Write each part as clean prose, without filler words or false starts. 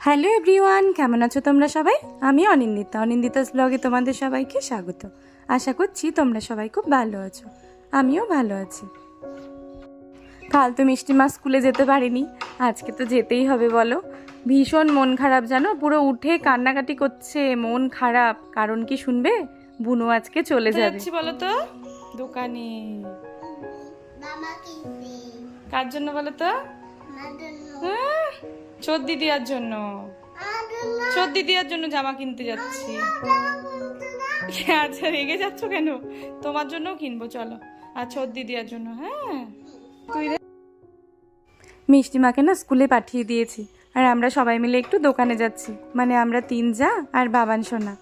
Hello everyone, কেমন আছো তোমরা সবাই? আমি অনিন্দিতাস ব্লগে তোমাদের সবাইকে স্বাগত। আশা করছি তোমরা সবাই খুব ভালো আছো, আমিও ভালো আছি। কাল তো মিষ্টি মা স্কুলে যেতে পারিনি, আজকে তো যেতেই হবে বলো। ভীষণ মন খারাপ জানো, পুরো উঠে কান্নাকাটি করছে, মন খারাপ। কারণ কি শুনবে? বুনু আজকে চলে যাবে। বলো তো দোকানে কার জন্য বলো তো? সর্দি দেওয়ার জন্য, সর্দি দেওয়ার জন্য জামা কিনতে যাচ্ছি। আচ্ছা রেগে যাচ্ছ কেন? তোমার জন্যও কিনবো, চলো। আর সর্দি দেওয়ার জন্য। হ্যাঁ তুই মিষ্টি মাকে না স্কুলে পাঠিয়ে দিয়েছি, আর আমরা সবাই মিলে একটু দোকানে যাচ্ছি, মানে আমরা তিন যা আর বাবান সোনা।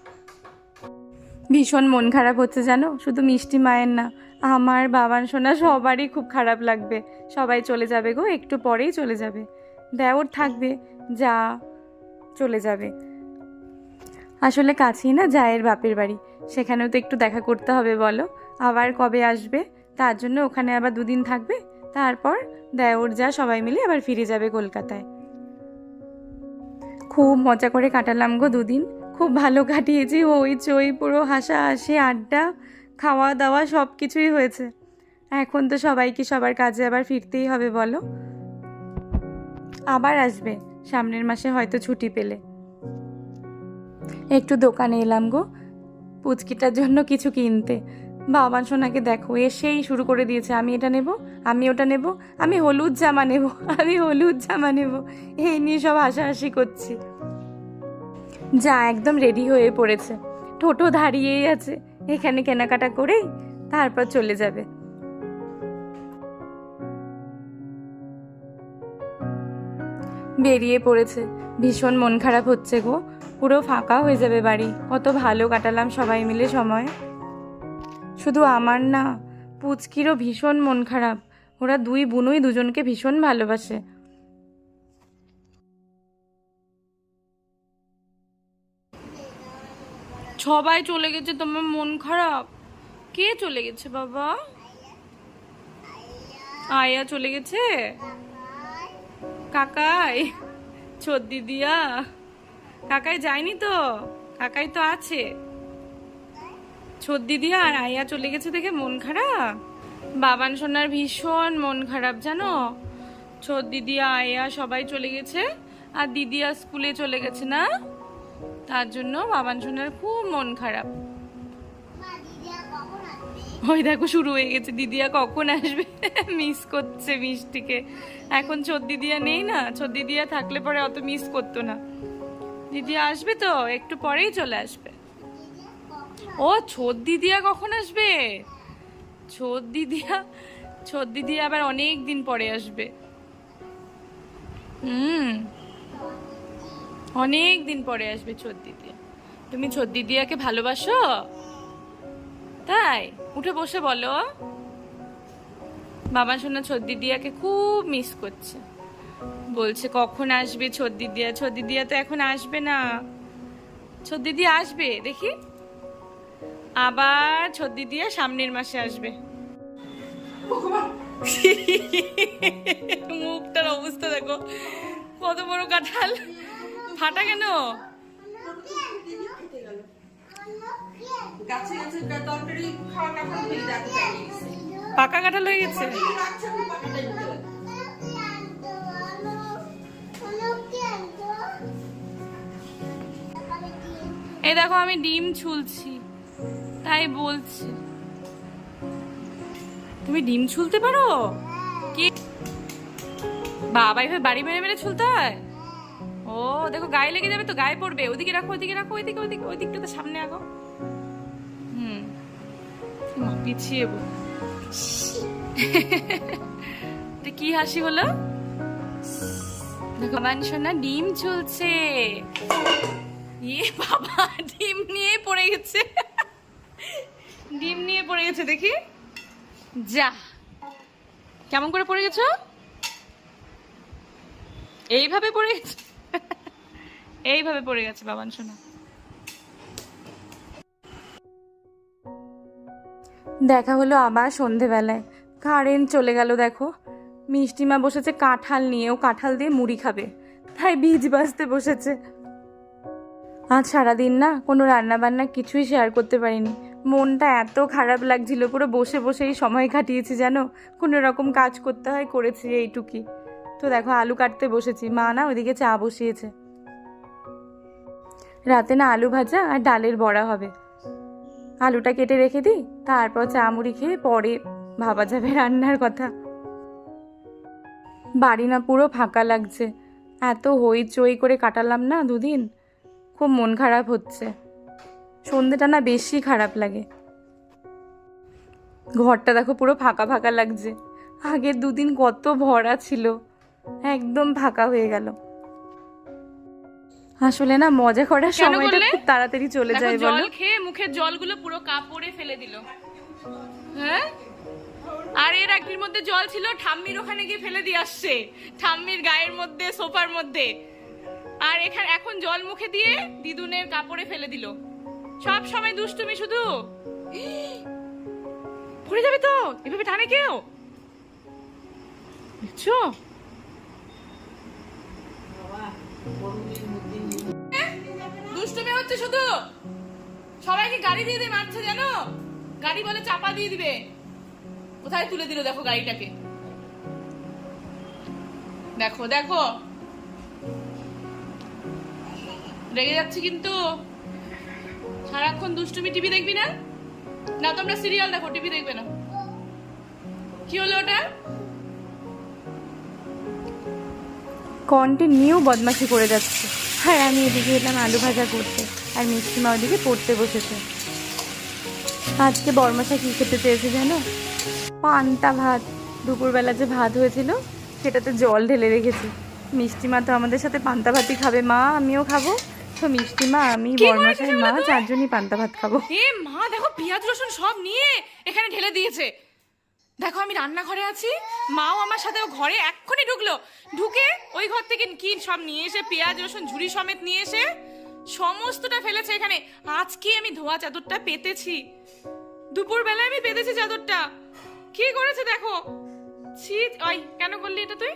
ভীষণ মন খারাপ হচ্ছে জানো, শুধু মিষ্টি মায়ের না, আমার বাবান সোনা সবারই খুব খারাপ লাগবে। সবাই চলে যাবে গো, একটু পরেই চলে যাবে। দেওর থাকবে, যা চলে যাবে। আসলে কাছেই না জায়ের বাপের বাড়ি, সেখানেও তো একটু দেখা করতে হবে বলো। আবার কবে আসবে, তার জন্য ওখানে আবার দুদিন থাকবে, তারপর দেওর যা সবাই মিলে আবার ফিরে যাবে কলকাতায়। খুব মজা করে কাটালাম গো দুদিন, খুব ভালো কাটিয়েছি। হইচই, পুরো হাসাহাসি, আড্ডা, খাওয়া দাওয়া সব কিছুই হয়েছে। এখন তো সবাইকে সবার কাজে আবার ফিরতেই হবে বলো। আবার আসবে সামনের মাসে হয়তো ছুটি পেলে। একটু দোকানে এলাম গো পুচকিটার জন্য কিছু কিনতে। বাবান সোনাকে দেখো, এসেই শুরু করে দিয়েছে, আমি এটা নেব, আমি ওটা নেব, আমি হলুদ জামা নেব, আমি হলুদ জামা নেব, এই নিয়ে সব হাসাহাসি করছি। যা একদম রেডি হয়ে পড়েছে, টোটো দাঁড়িয়েই আছে, এখানে কেনাকাটা করেই তারপর চলে যাবে। বেরিয়ে পড়েছে, ভীষণ মন খারাপ হচ্ছে গো, পুরো ফাঁকা হয়ে যাবে বাড়ি। কত ভালো কাটালাম সবাই মিলে সময়। শুধু আমার না, পুচকিরও ভীষণ মন খারাপ। ওরা দুই বোনই দুজনকে ভীষণ ভালোবাসে। সবাই চলে গেছে, তোমার মন খারাপ? কে চলে গেছে বাবা? আয়া চলে গেছে? কাকাই? সর্দি দিয়া? কাকাই যায়নি তো, কাকাই তো আছে। সর্দি দিয়া আর আয়া চলে গেছে দেখে মন খারাপ? বাবান সোনার ভীষণ মন খারাপ জানো, সর্দি দিয়া আয়া সবাই চলে গেছে, আর দিদিয়া স্কুলে চলে গেছে না, তার জন্য বাবান সোনার খুব মন খারাপ। ওই দেখো শুরু হয়ে গেছে, দিদিয়া কখন আসবে, মিস করছে মিষ্টিকে। এখন সর্দি দিয়া নেই না, সর্দি দিয়া থাকলে পরে অত মিস করতো না। দিদিয়া আসবে তো, একটু পরেই চলে আসবে। ও সর্দি দিয়া কখন আসবে? সর্দি দিয়া আবার অনেক দিন পরে আসবে। অনেক দিন পরে আসবে সর্দি দিয়া। তুমি সর্দি দিয়াকে ভালোবাসো? তাই উঠে বসে বলো। বাবা শোনা সর্দি দিয়াকে খুব মিস করছে, বলছে কখন আসবে সর্দি দিয়া। সর্দি দিয়া তো এখন আসবে না, সর্দি দিয়া আসবে দেখি, আবার সর্দি দিয়া সামনের মাসে আসবে। মুখটার অবস্থা দেখো, কত বড় কাঁঠাল, ফাটা কেন? পাকা কাঁঠাল হয়ে গেছে। এই দেখো আমি ডিম ছুলছি, তাই বলছি। তুমি ডিম ছুলতে পারো? কি বাবা, এভাবে বাড়ি মেরে মেরে ছুলতে হয়? ও দেখো গায়ে লেগে যাবে তো, গায়ে পড়বে। ওদিকে রাখো, ওইদিকে রাখো, ওইদিকে ওইদিকে ওই দিকটাতে সামনে আগো। পিছিয়ে বল। কি হাসি হলো? দেখো বাবান সোনা ডিম ঝুলছে। ইয়ে বাবা, ডিম নিয়ে পড়ে গেছে, ডিম নিয়ে পড়ে গেছে দেখি। যা, কেমন করে পড়ে গেছো? এইভাবে পড়ে গেছে, এইভাবে পড়ে গেছে বাবান সোনা। দেখা হলো আবার সন্ধেবেলায়, কারেন্ট চলে গেল। দেখো মিষ্টিমা বসেছে কাঁঠাল নিয়ে, ও কাঁঠাল দিয়ে মুড়ি খাবে। তাই বীজ বাজতে বসেছে। আজ সারাদিন না কোনো রান্না বান্না কিছুই শেয়ার করতে পারিনি। মনটা এত খারাপ লাগছিল, পুরো বসে বসেই সময় কাটিয়েছি জানো। কোনো রকম কাজ করতে হয়, করেছি এইটুকুই। তো দেখো আলু কাটতে বসেছি, মা না ওইদিকে চা বসিয়েছে। রাতে না আলু ভাজা আর ডালের বড়া হবে। আলুটা কেটে রেখে দিই, তারপর চা মুড়ি খেয়ে পরে ভাবা যাবে রান্নার কথা। বাড়ি না পুরো ফাঁকা লাগছে, এত হইচই করে কাটালাম না দুদিন, খুব মন খারাপ হচ্ছে। সন্ধ্যেটা না বেশি খারাপ লাগে। ঘরটা দেখো পুরো ফাঁকা ফাঁকা লাগছে, আগের দুদিন কত ভরা ছিল, একদম ফাঁকা হয়ে গেল। আসলে না মজা করার সময়টা খুব তাড়াতাড়ি চলে যায় বলো। জল খেয়ে মুখের জলগুলো পুরো কাপড়ে ফেলে দিল। হ্যাঁ, আর এর একটির মধ্যে জল ছিল, ঠাম্মির ওখানে গিয়ে ফেলে দিয়ে আসছে, ঠাম্মির গায়ের মধ্যে, সোফার মধ্যে। আর এখানে এখন জল মুখে দিয়ে দিদুনের কাপড়ে ফেলে দিল। সব সময় দুষ্টুমি শুধু। পড়ে যাবে তো, এভাবে টানে কেউ, বুঝছো? দুষ্টুমি হচ্ছে শুধু, সবাইকে গাড়ি দিয়ে দিয়ে মারছে জানো। গাড়ি বলে চাপা দিয়ে দিবে, কোথায় তুলে দিল দেখো গাড়িটাকে। দেখো দেখো, রেগে যাচ্ছে কিন্তু। সারাক্ষণ দুষ্টুমি। টিভি দেখবি না? না তোমরা সিরিয়াল দেখো, টিভি দেখবে না। কি হলো ওটা? কন্টিনিউ বদমাশি করে যাচ্ছে। আর আমি এদিকে এলাম আলু ভাজা করতে, আর মিষ্টিমা ওদিকে পড়তে বসেছে। আজকে বড়মশাই কী খেতে চেয়েছে জানো? পান্তা ভাত। দুপুরবেলা যে ভাত হয়েছিল সেটাতে জল ঢেলে রেখেছি। মিষ্টিমা তো আমাদের সাথে পান্তা ভাতই খাবে, মা আমিও খাবো। তো মিষ্টিমা, আমি, বড়মশাই, মা চারজনই পান্তা ভাত খাবো। এ মা দেখো, পেঁয়াজ রসুন সব নিয়ে এখানে ঢেলে দিয়েছে। দেখো আমি রান্নাঘরে আছি, মাও আমার সাথে ঘরে এক্ষুনি ঢুকলো। ঢুকে ওই ঘর থেকে কি সব নিয়ে এসে, পেঁয়াজ রসুন ঝুড়ি সমেত নিয়ে এসে সমস্তটা ফেলেছে এখানে। আজকে আমি ধোয়া চাদরটা পেতেছি, দুপুরবেলায় আমি পেতেছি চাদরটা। কি করেছে দেখো। ছি, ওই কেন করলি এটা তুই?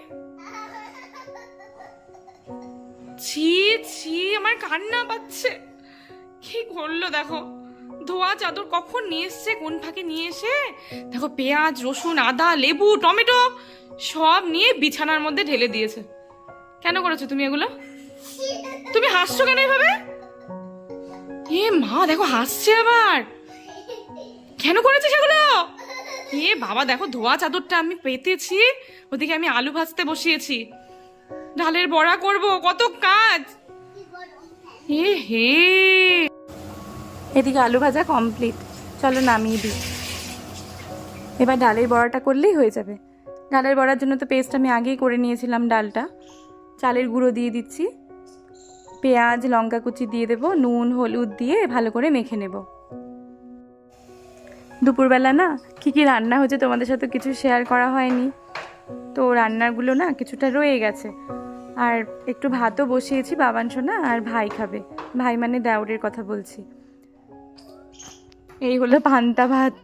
ছি ছি, আমার কান্না পাচ্ছে। কি করলো দেখো, ধোয়া চাদর কখন নিয়ে এসছে, কোন ফাঁকে নিয়ে এসে দেখো পেঁয়াজ রসুন আদা লেবু টমেটো সব নিয়ে বিছানার মধ্যে ঢেলে দিয়েছে। কেন করেছো তুমি এগুলো? তুমি হাসছো কেন এভাবে? এ মা দেখো হাসছে আবার। কেন করেছে সেগুলো? এ বাবা দেখো, ধোয়া চাদরটা আমি পেতেছি, ওদিকে আমি আলু ভাজতে বসিয়েছি, ডালের বড়া করব, কত কাজ। এ হে, এদিকে আলু ভাজা কমপ্লিট, চলো নামিয়ে দিই। এবার ডালের বড়াটা করলেই হয়ে যাবে। ডালের বড়ার জন্য তো পেস্ট আমি আগেই করে নিয়েছিলাম। ডালটা, চালের গুঁড়ো দিয়ে দিচ্ছি, পেঁয়াজ লঙ্কা কুচি দিয়ে দেবো, নুন হলুদ দিয়ে ভালো করে মেখে নেব। দুপুরবেলা না কী কী রান্না হয়েছে তোমাদের সাথে কিছু শেয়ার করা হয়নি, তো রান্নাগুলো না কিছুটা রয়ে গেছে। আর একটু ভাতও বসিয়েছি, বাবান সোনা আর ভাই খাবে। ভাই মানে দেওরের কথা বলছি। এই হলো পান্তা ভাত।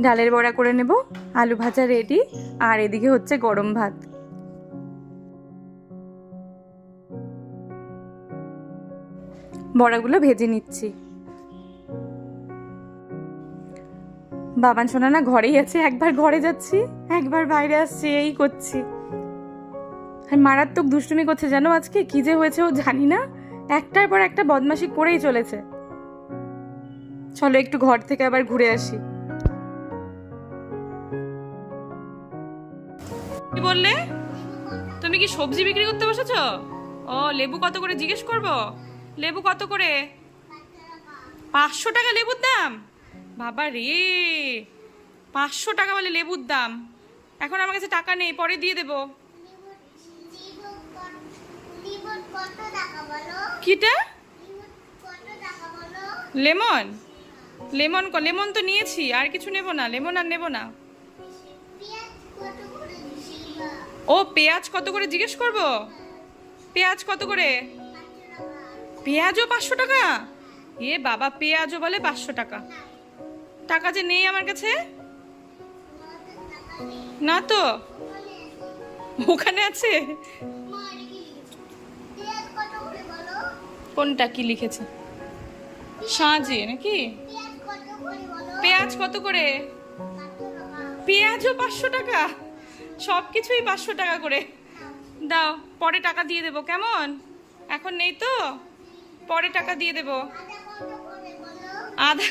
ডালের বড়া করে নেব, আলু ভাজা রেডি, আর এদিকে হচ্ছে গরম ভাত। বড়াগুলো ভেজে নিচ্ছি। বাবান সোনা না ঘরেই আছে, একবার ঘরে যাচ্ছি একবার বাইরে আসছি, এই করছি। আর মারাত্মক দুষ্টুমি করছে জানো। আজকে কি যে হয়েছে ও জানি না, একটার পর একটা বদমাশি করেই চলেছে। চলো একটু ঘর থেকে আবার ঘুরে আসি। কি বললে? তুমি কি সবজি বিক্রি করতে বসেছো? ও, লেবু কত করে জিজ্ঞেস করবো? লেবু কত করে? 500 টাকা লেবুর দাম? বাবা রে, 500 টাকা বলে লেবুর দাম। এখন আমার কাছে টাকা নেই, পরে দিয়ে দেবো। কিটা? লেমন? লেমন তো নিয়েছি, আর কিছু নেব না, লেমন আর নেব না। ও, পেঁয়াজ কত করে জিজ্ঞেস করবো? পেঁয়াজ কত করে? পেঁয়াজও 500 টাকা? এ বাবা, পেঁয়াজও বলে 500 টাকা? টাকা যে নেই আমার কাছে। না তো, ওখানে আছে। কোনটা কি লিখেছে? সাজিয়ে নাকি? পেঁয়াজ কত করে? পেঁয়াজও 500 টাকা? সব কিছুই 500 টাকা করে? দাও, পরে টাকা দিয়ে দেবো, কেমন? এখন নেই তো, পরে টাকা দিয়ে দেবো। আদা,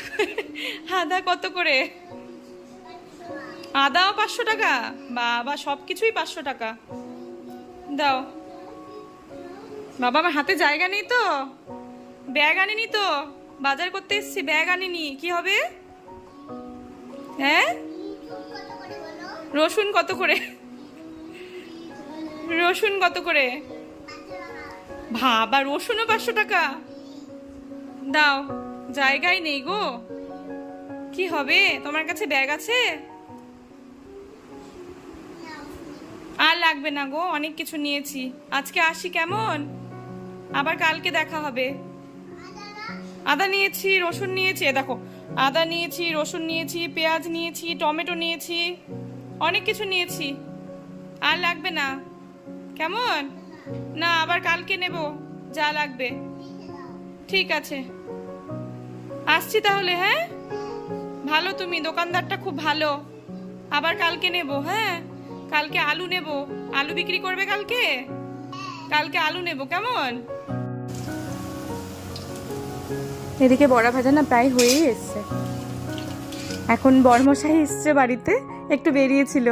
আদা কত করে? আদাও 500 টাকা? বাবা, সব কিছুই 500 টাকা। দাও বাবা, আমার হাতে জায়গা নেই তো, ব্যাগ আনিনি তো, বাজার করতে এসছি, ব্যাগ আনিনি, কি হবে? হ্যাঁ, রসুন কত করে? রসুন কত করে? বাবা, রসুনও 500 টাকা? দাও, জায়গাই নেই গো, কি হবে? তোমার কাছে ব্যাগ আছে? আর লাগবে না গো, অনেক কিছু নিয়েছি, আজকে আসি, কেমন? আবার কালকে দেখা হবে। আদা নিয়েছি, রসুন নিয়েছি, দেখো, আদা নিয়েছি, রসুন নিয়েছি, পেঁয়াজ নিয়েছি, টমেটো নিয়েছি, অনেক কিছু নিয়েছি, আর লাগবে না, কেমন? না, আবার কালকে নেব যা লাগবে। ঠিক আছে, আসছি তাহলে। হ্যাঁ, ভালো তুমি, দোকানদারটা খুব ভালো। আবার কালকে নেব। হ্যাঁ, কালকে আলু নেব, আলু বিক্রি করবে কালকে? কালকে আলু নেব, কেমন? এদিকে বড়া ভাজা না প্রায় হয়েই এসছে। এখন বরমশাই এসছে বাড়িতে, একটু বেরিয়েছিল,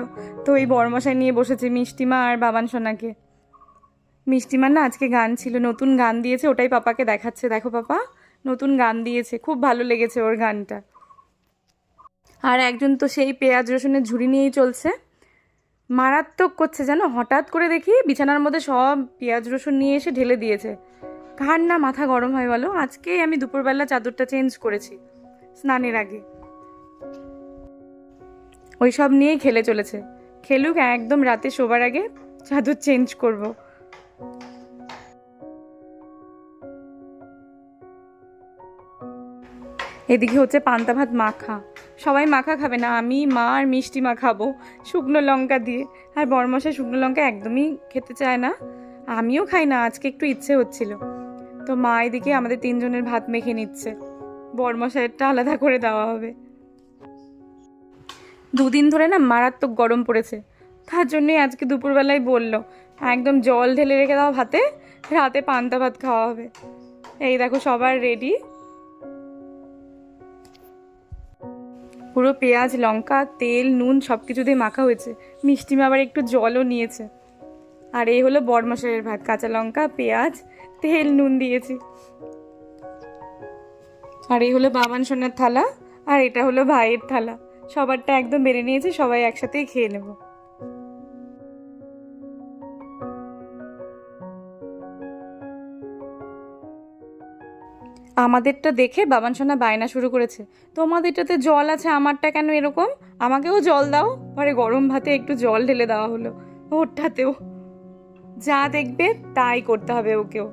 তো এই বরমশাই নিয়ে বসেছে মিষ্টিমা আর বাবান সোনাকে। মিষ্টিমার না আজকে গান ছিল, নতুন গান দিয়েছে, ওটাই পাপাকে দেখাচ্ছে। দেখো পাপা, নতুন গান দিয়েছে, খুব ভালো লেগেছে ওর গানটা। আর একজন তো সেই পেঁয়াজ রসুনের ঝুড়ি নিয়েই চলছে, মারাত্মক করছে জানো। হঠাৎ করে দেখি বিছানার মধ্যে সব পেঁয়াজ রসুন নিয়ে এসে ঢেলে দিয়েছে। কার না মাথা গরম হয় বলো? আজকেই আমি দুপুরবেলা চাদরটা চেঞ্জ করেছি স্নানের আগে। ওই সব নিয়েই খেলে চলেছে, খেলুক, একদম রাতে শোবার আগে চাদর চেঞ্জ করব। এদিকে হচ্ছে পান্তা ভাত মাখা, সবাই মাখা খাবে না, আমি, মা আর মিষ্টি মা খাবো শুকনো লঙ্কা দিয়ে। আর বরমশাই শুকনো লঙ্কা একদমই খেতে চায় না, আমিও খাই না, আজকে একটু ইচ্ছে হচ্ছিল। তো মা এদিকে আমাদের 3 জনের ভাত মেখে নিচ্ছে, বরমশাইয়েরটা আলাদা করে দেওয়া হবে। 2 দিন ধরে না মারাত্মক গরম পড়েছে, তার জন্যই আজকে দুপুরবেলায় বললো একদম জল ঢেলে রেখে দাও ভাতে, রাতে পান্তা ভাত খাওয়া হবে। এই দেখো সবার রেডি, পুরো পেঁয়াজ লঙ্কা তেল নুন সব কিছু দিয়ে মাখা হয়েছে। মিষ্টিমা আবার একটু জলও নিয়েছে। আর এই হলো বরমশাইয়ের ভাত, কাঁচা লঙ্কা পেঁয়াজ তেল নুন দিয়েছি। আর এই হলো বাবান সোনার থালা, আর এটা হলো ভাইয়ের থালা। সবারটা একদম বেড়ে নিয়েছি, সবাই একসাথেই খেয়ে নেব। আমাদেরটা দেখে বাবান সোনা বায়না শুরু করেছে, তোমাদেরটাতে জল আছে, আমারটা কেন এরকম? আমাকেও জল দাও। পরে গরম ভাতে একটু জল ঢেলে দেওয়া হলো ওরটাতেও। যা দেখবে তাই করতে হবে ওকেও।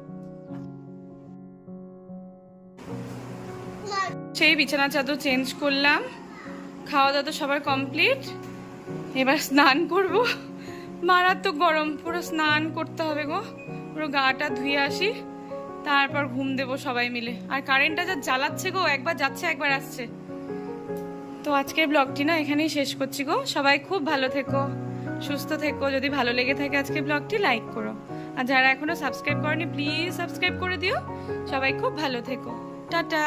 সেই বিছানা চাদর চেঞ্জ করলাম, খাওয়া দাওয়া তো সবার কমপ্লিট, এবার স্নান করব। মারাত্মক গরম, পুরো স্নান করতে হবে গো, পুরো গাটা ধুয়ে আসি, তারপর ঘুম দেবো সবাই মিলে। আর কারেন্টটা যা জ্বালাচ্ছে গো, একবার যাচ্ছে একবার আসছে। তো আজকের ব্লগটি না এখানেই শেষ করছি গো, সবাই খুব ভালো থেকো, সুস্থ থেকো। যদি ভালো লেগে থাকে আজকের ব্লগটি লাইক করো, আর যারা এখনো সাবস্ক্রাইব করনি প্লিজ সাবস্ক্রাইব করে দিও। সবাই খুব ভালো থেকো, টাটা।